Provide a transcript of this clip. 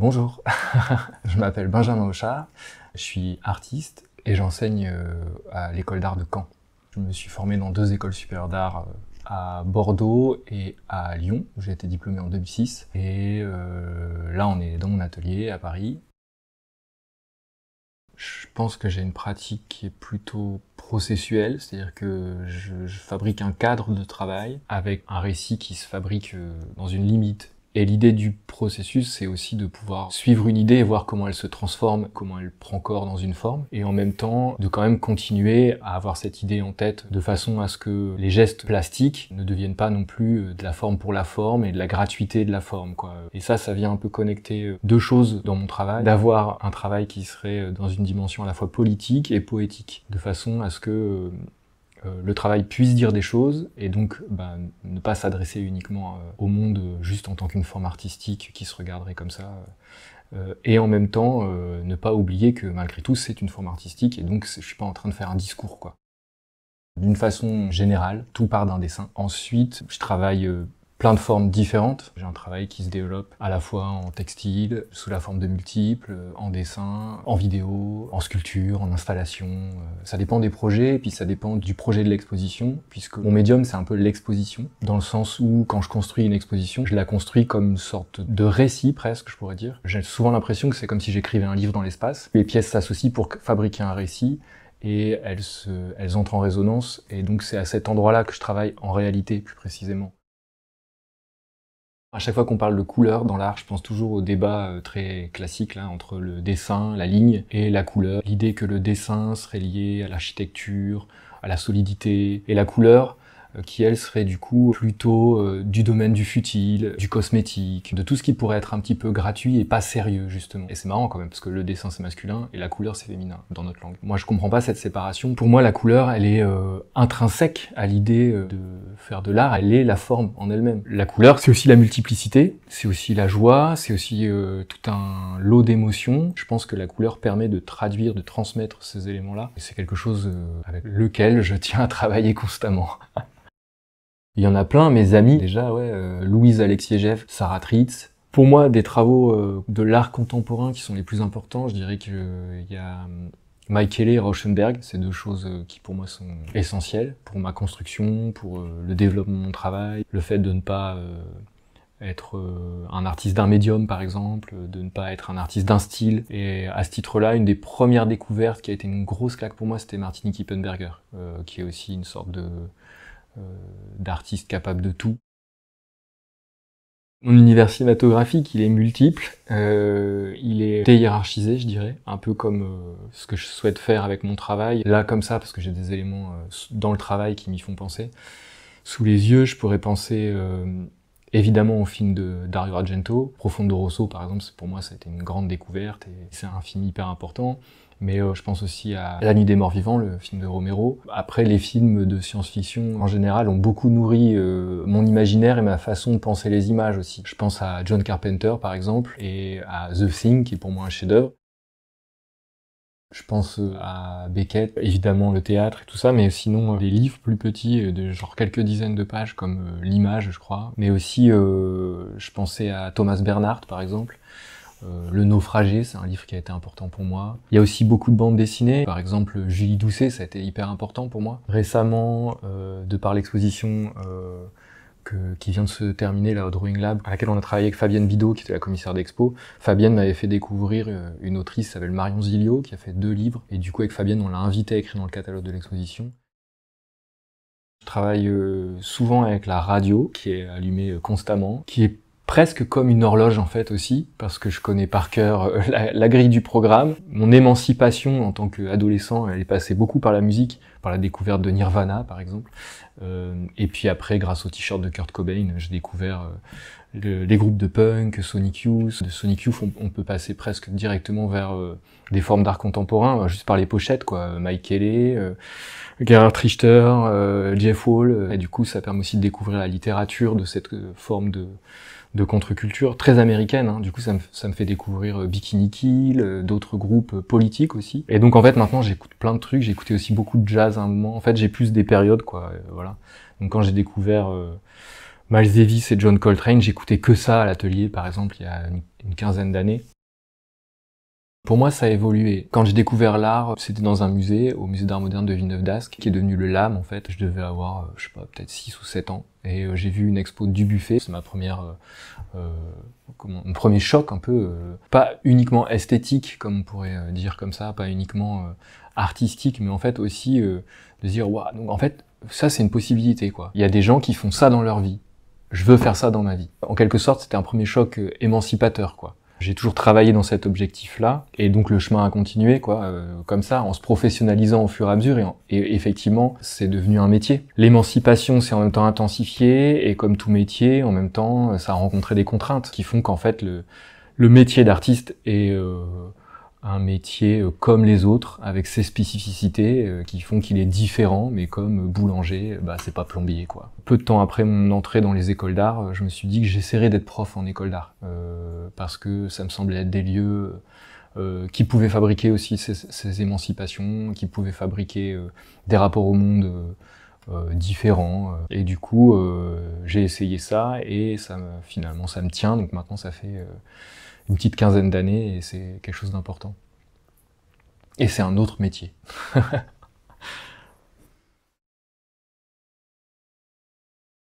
Bonjour, je m'appelle Benjamin Auchard, je suis artiste et j'enseigne à l'école d'art de Caen. Je me suis formé dans 2 écoles supérieures d'art à Bordeaux et à Lyon, où j'ai été diplômé en 2006. Et là, on est dans mon atelier à Paris. Je pense que j'ai une pratique qui est plutôt processuelle, c'est-à-dire que je fabrique un cadre de travail avec un récit qui se fabrique dans une limite. Et l'idée du processus, c'est aussi de pouvoir suivre une idée et voir comment elle se transforme, comment elle prend corps dans une forme, et en même temps de quand même continuer à avoir cette idée en tête de façon à ce que les gestes plastiques ne deviennent pas non plus de la forme pour la forme et de la gratuité de la forme, quoi. Et ça vient un peu connecter 2 choses dans mon travail, d'avoir un travail qui serait dans une dimension à la fois politique et poétique, de façon à ce que le travail puisse dire des choses et donc ne pas s'adresser uniquement au monde juste en tant qu'une forme artistique qui se regarderait comme ça. Et en même temps, ne pas oublier que malgré tout, c'est une forme artistique et donc je suis pas en train de faire un discours, quoi. D'une façon générale, tout part d'un dessin. Ensuite, je travaille plein de formes différentes. J'ai un travail qui se développe à la fois en textile, sous la forme de multiples, en dessin, en vidéo, en sculpture, en installation. Ça dépend des projets, et puis ça dépend du projet de l'exposition, puisque mon médium, c'est un peu l'exposition, dans le sens où, quand je construis une exposition, je la construis comme une sorte de récit, presque, je pourrais dire. J'ai souvent l'impression que c'est comme si j'écrivais un livre dans l'espace. Les pièces s'associent pour fabriquer un récit, et elles entrent en résonance, et donc c'est à cet endroit-là que je travaille en réalité, plus précisément. À chaque fois qu'on parle de couleur dans l'art, je pense toujours au débat très classique là, entre le dessin, la ligne et la couleur. L'idée que le dessin serait lié à l'architecture, à la solidité, et la couleur qui elle serait du coup plutôt du domaine du futile, du cosmétique, de tout ce qui pourrait être un petit peu gratuit et pas sérieux justement. Et c'est marrant quand même parce que le dessin c'est masculin et la couleur c'est féminin dans notre langue. Moi je comprends pas cette séparation. Pour moi la couleur elle est intrinsèque à l'idée de faire de l'art, elle est la forme en elle-même. La couleur c'est aussi la multiplicité, c'est aussi la joie, c'est aussi tout un lot d'émotions. Je pense que la couleur permet de traduire, de transmettre ces éléments-là et c'est quelque chose avec lequel je tiens à travailler constamment. Il y en a plein, mes amis, déjà, Louise Alexiejev, Sarah Tritz. Pour moi, des travaux de l'art contemporain qui sont les plus importants, je dirais qu'il y a Mike Kelley et Rauschenberg, c'est 2 choses qui pour moi sont essentielles pour ma construction, pour le développement de mon travail, le fait de ne pas être un artiste d'un médium par exemple, de ne pas être un artiste d'un style. Et à ce titre-là, une des premières découvertes qui a été une grosse claque pour moi, c'était Martini Kippenberger, qui est aussi une sorte d'artiste capable de tout. Mon univers cinématographique, il est multiple, il est déhiérarchisé, je dirais, un peu comme ce que je souhaite faire avec mon travail. Là, comme ça, parce que j'ai des éléments dans le travail qui m'y font penser. Sous les yeux, je pourrais penser évidemment au film de Dario Argento. Profondo Rosso, par exemple, pour moi, ça a été une grande découverte et c'est un film hyper important. Mais je pense aussi à La Nuit des Morts Vivants, le film de Romero. Après, les films de science-fiction, en général, ont beaucoup nourri mon imaginaire et ma façon de penser les images aussi. Je pense à John Carpenter, par exemple, et à The Thing, qui est pour moi un chef-d'œuvre. Je pense à Beckett, évidemment le théâtre et tout ça, mais sinon des livres plus petits, de genre quelques dizaines de pages, comme L'Image, je crois. Mais aussi, je pensais à Thomas Bernhardt, par exemple. Le Naufragé, c'est un livre qui a été important pour moi. Il y a aussi beaucoup de bandes dessinées. Par exemple, Julie Doucet, ça a été hyper important pour moi. Récemment, de par l'exposition qui vient de se terminer là, au Drawing Lab, à laquelle on a travaillé avec Fabienne Bidot, qui était la commissaire d'expo. Fabienne m'avait fait découvrir une autrice qui s'appelle Marion Zilio, qui a fait 2 livres. Et du coup, avec Fabienne, on l'a invitée à écrire dans le catalogue de l'exposition. Je travaille souvent avec la radio, qui est allumée constamment, qui est presque comme une horloge en fait aussi, parce que je connais par cœur la grille du programme. Mon émancipation en tant qu'adolescent, elle est passée beaucoup par la musique, par la découverte de Nirvana par exemple. Et puis après, grâce au t-shirt de Kurt Cobain, j'ai découvert les groupes de punk, Sonic Youth. De Sonic Youth, on peut passer presque directement vers des formes d'art contemporain, juste par les pochettes, quoi. Mike Kelley, Gerhard Richter, Jeff Wall. Et du coup, ça permet aussi de découvrir la littérature de cette forme de contre-culture très américaine, hein. Du coup ça me fait découvrir Bikini Kill, d'autres groupes politiques aussi. Et donc en fait maintenant j'écoute plein de trucs, j'ai écouté aussi beaucoup de jazz à un moment. En fait j'ai plus des périodes quoi, voilà. Donc quand j'ai découvert Miles Davis et John Coltrane, j'écoutais que ça à l'atelier, par exemple, il y a une quinzaine d'années. Pour moi, ça a évolué. Quand j'ai découvert l'art, c'était dans un musée, au musée d'art moderne de Villeneuve-d'Ascq, qui est devenu le LAM, en fait. Je devais avoir, je sais pas, peut-être 6 ou 7 ans. Et j'ai vu une expo du Buffet. C'est ma première, mon premier choc un peu, pas uniquement esthétique, comme on pourrait dire comme ça, pas uniquement artistique, mais en fait aussi de se dire, waouh, donc en fait, ça c'est une possibilité, quoi. Il y a des gens qui font ça dans leur vie. Je veux faire ça dans ma vie. En quelque sorte, c'était un premier choc émancipateur, quoi. J'ai toujours travaillé dans cet objectif-là, et donc le chemin a continué, quoi, comme ça, en se professionnalisant au fur et à mesure, et effectivement, c'est devenu un métier. L'émancipation s'est en même temps intensifiée, et comme tout métier, en même temps, ça a rencontré des contraintes qui font qu'en fait, le métier d'artiste est un métier comme les autres, avec ses spécificités qui font qu'il est différent, mais comme boulanger, bah c'est pas plombier, quoi. Peu de temps après mon entrée dans les écoles d'art, je me suis dit que j'essaierais d'être prof en école d'art, parce que ça me semblait être des lieux qui pouvaient fabriquer aussi ces émancipations, qui pouvaient fabriquer des rapports au monde différents. Et du coup, j'ai essayé ça, et finalement ça me tient, donc maintenant ça fait une petite quinzaine d'années, et c'est quelque chose d'important. Et c'est un autre métier.